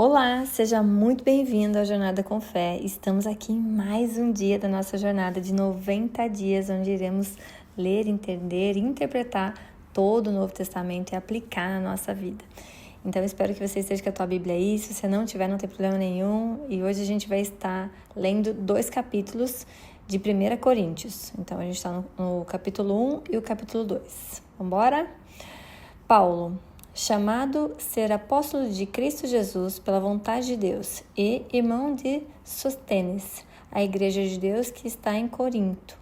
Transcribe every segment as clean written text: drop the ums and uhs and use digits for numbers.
Olá, seja muito bem-vindo à Jornada com Fé. Estamos aqui em mais um dia da nossa jornada de 90 dias, onde iremos ler, entender e interpretar todo o Novo Testamento e aplicar na nossa vida. Então, espero que você esteja com a tua Bíblia aí. Se você não tiver, não tem problema nenhum. E hoje a gente vai estar lendo 2 capítulos de 1 Coríntios. Então, a gente está no capítulo 1 e o capítulo 2. Vamos embora? Paulo, chamado ser apóstolo de Cristo Jesus pela vontade de Deus e irmão de Sóstenes, a igreja de Deus que está em Corinto.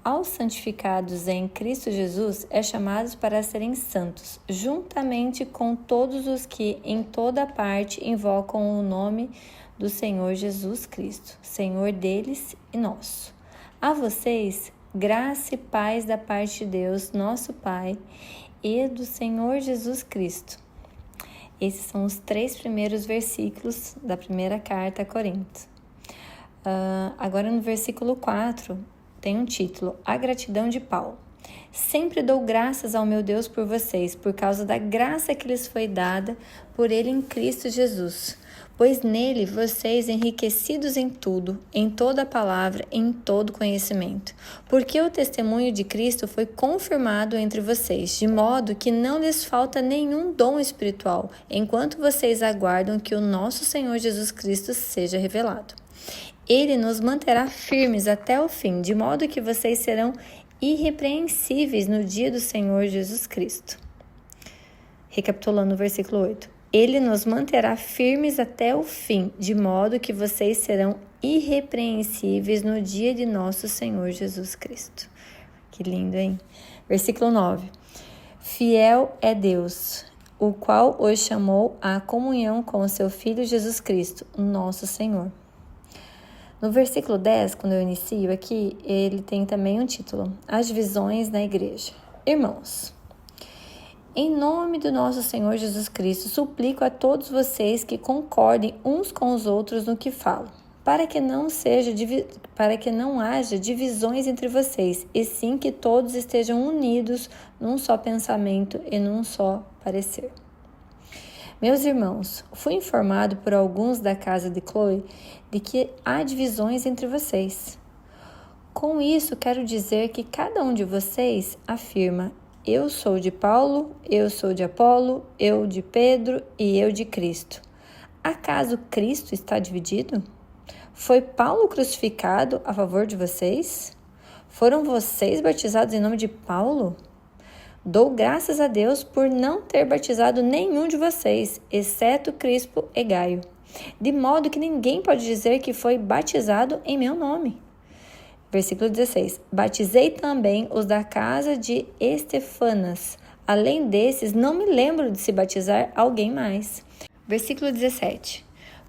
Aos santificados em Cristo Jesus é chamados para serem santos, juntamente com todos os que em toda parte invocam o nome do Senhor Jesus Cristo, Senhor deles e nosso. A vocês, graça e paz da parte de Deus, nosso Pai, e do Senhor Jesus Cristo. Esses são os 3 primeiros versículos da primeira carta a Corinto. Agora no versículo 4 tem um título, A Gratidão de Paulo. Sempre dou graças ao meu Deus por vocês, por causa da graça que lhes foi dada por Ele em Cristo Jesus. Pois nele vocês enriquecidos em tudo, em toda palavra, em todo conhecimento. Porque o testemunho de Cristo foi confirmado entre vocês, de modo que não lhes falta nenhum dom espiritual, enquanto vocês aguardam que o nosso Senhor Jesus Cristo seja revelado. Ele nos manterá firmes até o fim, de modo que vocês serão irrepreensíveis no dia do Senhor Jesus Cristo. Recapitulando o versículo 8. Ele nos manterá firmes até o fim, de modo que vocês serão irrepreensíveis no dia de nosso Senhor Jesus Cristo. Que lindo, hein? Versículo 9. Fiel é Deus, o qual os chamou à comunhão com o seu Filho Jesus Cristo, nosso Senhor. No versículo 10, quando eu inicio aqui, ele tem também um título, As Divisões na Igreja. Irmãos, em nome do nosso Senhor Jesus Cristo, suplico a todos vocês que concordem uns com os outros no que falo, para que não haja divisões entre vocês, e sim que todos estejam unidos num só pensamento e num só parecer. Meus irmãos, fui informado por alguns da casa de Chloe de que há divisões entre vocês. Com isso, quero dizer que cada um de vocês afirma: eu sou de Paulo, eu sou de Apolo, eu de Pedro e eu de Cristo. Acaso Cristo está dividido? Foi Paulo crucificado a favor de vocês? Foram vocês batizados em nome de Paulo? Dou graças a Deus por não ter batizado nenhum de vocês, exceto Crispo e Gaio, de modo que ninguém pode dizer que foi batizado em meu nome. Versículo 16. Batizei também os da casa de Estefanas. Além desses, não me lembro de se batizar alguém mais. Versículo 17.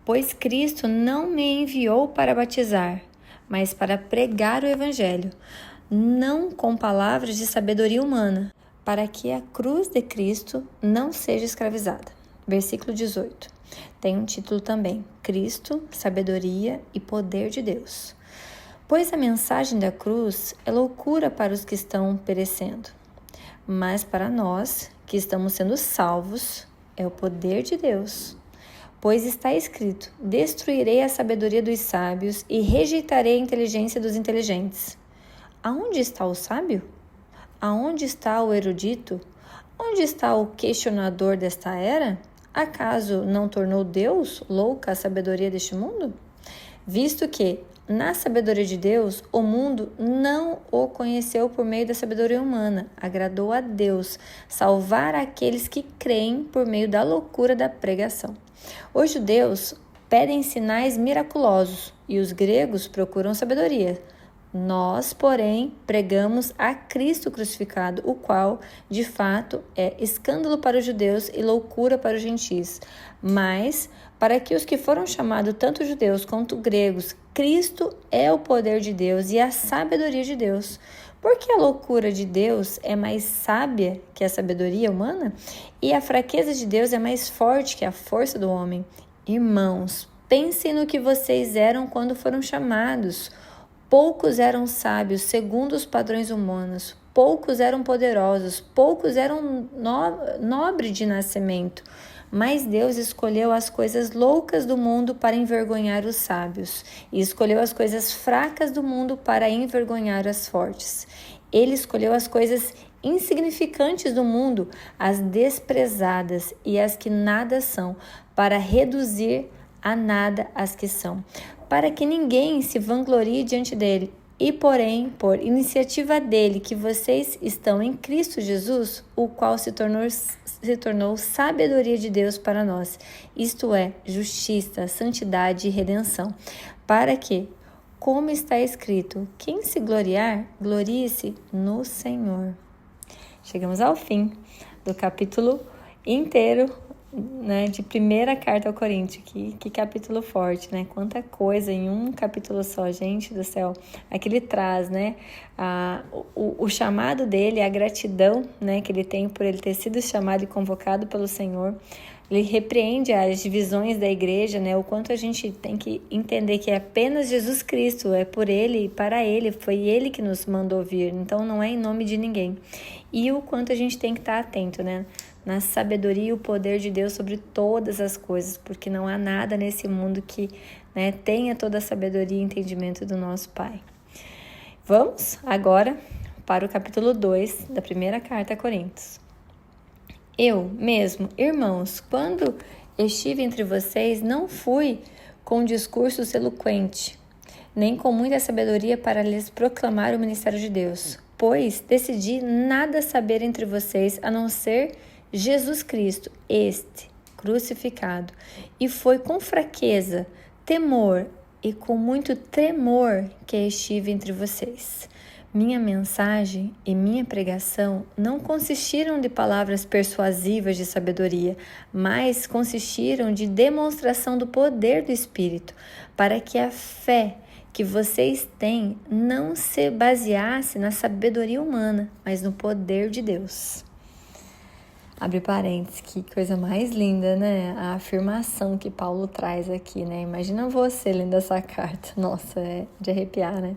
Pois Cristo não me enviou para batizar, mas para pregar o Evangelho, não com palavras de sabedoria humana, para que a cruz de Cristo não seja escravizada. Versículo 18. Tem um título também, Cristo, sabedoria e poder de Deus. Pois a mensagem da cruz é loucura para os que estão perecendo, mas para nós, que estamos sendo salvos, é o poder de Deus. Pois está escrito, destruirei a sabedoria dos sábios e rejeitarei a inteligência dos inteligentes. Aonde está o sábio? Aonde está o erudito? Onde está o questionador desta era? Acaso não tornou Deus louca a sabedoria deste mundo? Visto que, na sabedoria de Deus, o mundo não o conheceu por meio da sabedoria humana. Agradou a Deus salvar aqueles que creem por meio da loucura da pregação. Os judeus pedem sinais miraculosos e os gregos procuram sabedoria. Nós, porém, pregamos a Cristo crucificado, o qual, de fato, é escândalo para os judeus e loucura para os gentis. Mas, para que os que foram chamados, tanto judeus quanto gregos, Cristo é o poder de Deus e a sabedoria de Deus. Porque a loucura de Deus é mais sábia que a sabedoria humana? E a fraqueza de Deus é mais forte que a força do homem? Irmãos, pensem no que vocês eram quando foram chamados. Poucos eram sábios segundo os padrões humanos, poucos eram poderosos, poucos eram nobres de nascimento, Mas Deus escolheu as coisas loucas do mundo para envergonhar os sábios, e escolheu as coisas fracas do mundo para envergonhar as fortes. Ele escolheu as coisas insignificantes do mundo, as desprezadas e as que nada são, para reduzir a nada as que são, para que ninguém se vanglorie diante dele. E porém, por iniciativa dele, que vocês estão em Cristo Jesus, o qual se tornou sabedoria de Deus para nós, isto é, justiça, santidade e redenção, para que, como está escrito, quem se gloriar, glorie-se no Senhor. Chegamos ao fim do capítulo inteiro, né, de primeira carta ao Coríntios. Que capítulo forte, né? Quanta coisa em um capítulo só, gente do céu. Aqui ele traz, né, o chamado dele, a gratidão, né, que ele tem por ele ter sido chamado e convocado pelo Senhor. Ele repreende as divisões da igreja, né? O quanto a gente tem que entender que é apenas Jesus Cristo, é por ele e para ele, foi ele que nos mandou vir, então não é em nome de ninguém. E o quanto a gente tem que estar atento, né? Na sabedoria e o poder de Deus sobre todas as coisas, porque não há nada nesse mundo que, né, tenha toda a sabedoria e entendimento do nosso Pai. Vamos agora para o capítulo 2 da primeira carta a Coríntios. Eu mesmo, irmãos, quando estive entre vocês, não fui com discurso eloquente, nem com muita sabedoria para lhes proclamar o ministério de Deus, pois decidi nada saber entre vocês a não ser Jesus Cristo, este crucificado, e foi com fraqueza, temor e com muito tremor que estive entre vocês. Minha mensagem e minha pregação não consistiram de palavras persuasivas de sabedoria, mas consistiram de demonstração do poder do Espírito, para que a fé que vocês têm não se baseasse na sabedoria humana, mas no poder de Deus. Abre parênteses, que coisa mais linda, né? A afirmação que Paulo traz aqui, né? Imagina você lendo essa carta. Nossa, é de arrepiar, né?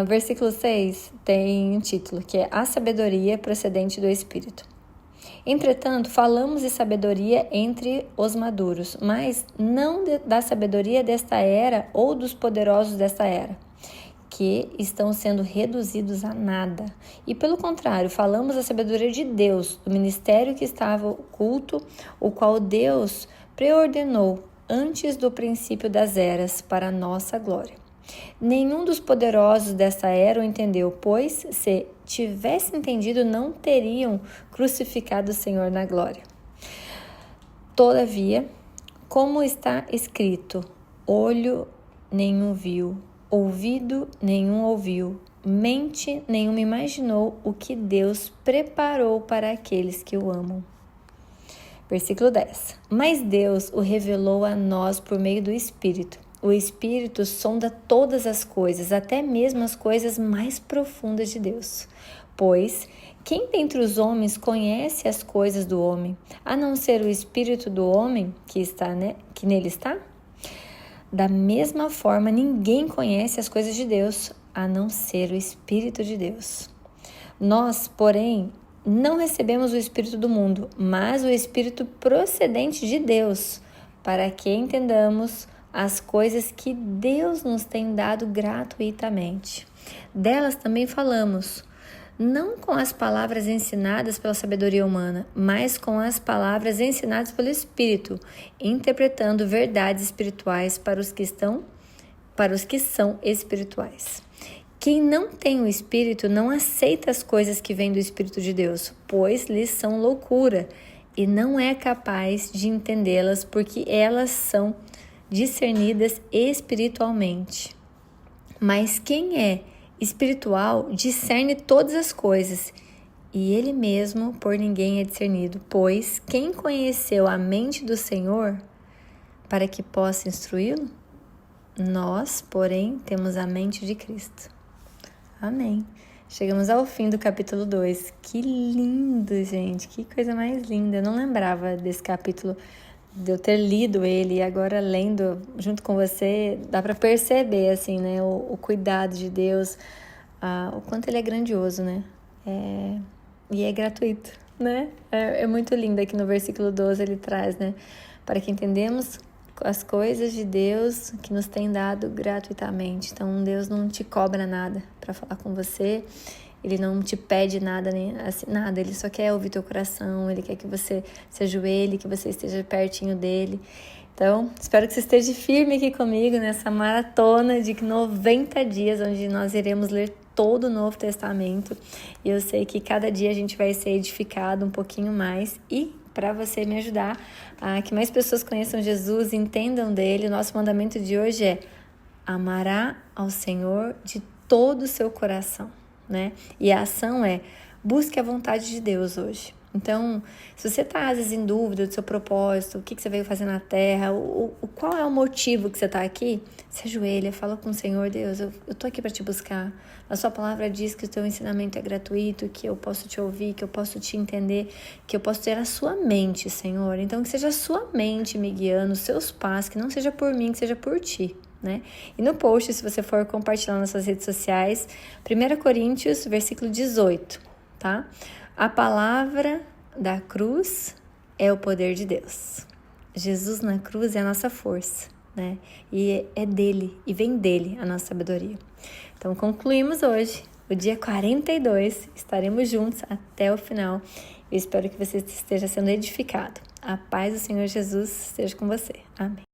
Versículo 6 tem um título, que é A Sabedoria Procedente do Espírito. Entretanto, falamos de sabedoria entre os maduros, mas não da sabedoria desta era ou dos poderosos desta era, que estão sendo reduzidos a nada. E pelo contrário, falamos da sabedoria de Deus, do ministério que estava oculto, o qual Deus preordenou antes do princípio das eras para a nossa glória. Nenhum dos poderosos dessa era o entendeu, pois, se tivesse entendido, não teriam crucificado o Senhor na glória. Todavia, como está escrito, olho nenhum viu, ouvido nenhum ouviu, mente nenhuma imaginou o que Deus preparou para aqueles que o amam. Versículo 10. Mas Deus o revelou a nós por meio do Espírito. O Espírito sonda todas as coisas, até mesmo as coisas mais profundas de Deus. Pois, quem dentre os homens conhece as coisas do homem, a não ser o Espírito do homem que nele está? Da mesma forma, ninguém conhece as coisas de Deus, a não ser o Espírito de Deus. Nós, porém, não recebemos o Espírito do mundo, mas o Espírito procedente de Deus, para que entendamos as coisas que Deus nos tem dado gratuitamente. Delas também falamos, não com as palavras ensinadas pela sabedoria humana, mas com as palavras ensinadas pelo Espírito, interpretando verdades espirituais para os que são espirituais. Quem não tem o Espírito não aceita as coisas que vêm do Espírito de Deus, pois lhes são loucura, e não é capaz de entendê-las, porque elas são discernidas espiritualmente. Mas quem é espiritual discerne todas as coisas, e ele mesmo por ninguém é discernido, pois quem conheceu a mente do Senhor para que possa instruí-lo? Nós, porém, temos a mente de Cristo. Amém. Chegamos ao fim do capítulo 2. Que lindo, gente, que coisa mais linda. Eu não lembrava desse capítulo, de eu ter lido ele, e agora lendo junto com você, dá para perceber, assim, né, o cuidado de Deus, o quanto ele é grandioso, né, e é gratuito, né? É muito lindo aqui no versículo 12, ele traz, né? Para que entendemos as coisas de Deus que nos tem dado gratuitamente. Então, Deus não te cobra nada para falar com você, Ele não te pede nada, nem assim, nada, Ele só quer ouvir teu coração, Ele quer que você se ajoelhe, que você esteja pertinho dEle. Então, espero que você esteja firme aqui comigo nessa maratona de 90 dias, onde nós iremos ler todo o Novo Testamento. E eu sei que cada dia a gente vai ser edificado um pouquinho mais. E para você me ajudar a que mais pessoas conheçam Jesus, entendam dele, o nosso mandamento de hoje é: amará ao Senhor de todo o seu coração, né? E a ação é: busque a vontade de Deus hoje. Então, se você está às vezes em dúvida do seu propósito, o que você veio fazer na terra, qual é o motivo que você está aqui, se ajoelha, fala com o Senhor: Deus, eu estou aqui para te buscar. A sua palavra diz que o teu ensinamento é gratuito, que eu posso te ouvir, que eu posso te entender, que eu posso ter a sua mente, Senhor. Então, que seja a sua mente me guiando, os seus passos, que não seja por mim, que seja por ti, né? E no post, se você for compartilhar nas suas redes sociais, 1 Coríntios, versículo 18, tá? A palavra da cruz é o poder de Deus. Jesus na cruz é a nossa força, né? E é dele, e vem dele a nossa sabedoria. Então, concluímos hoje, o dia 42, estaremos juntos até o final. Eu espero que você esteja sendo edificado. A paz do Senhor Jesus esteja com você. Amém.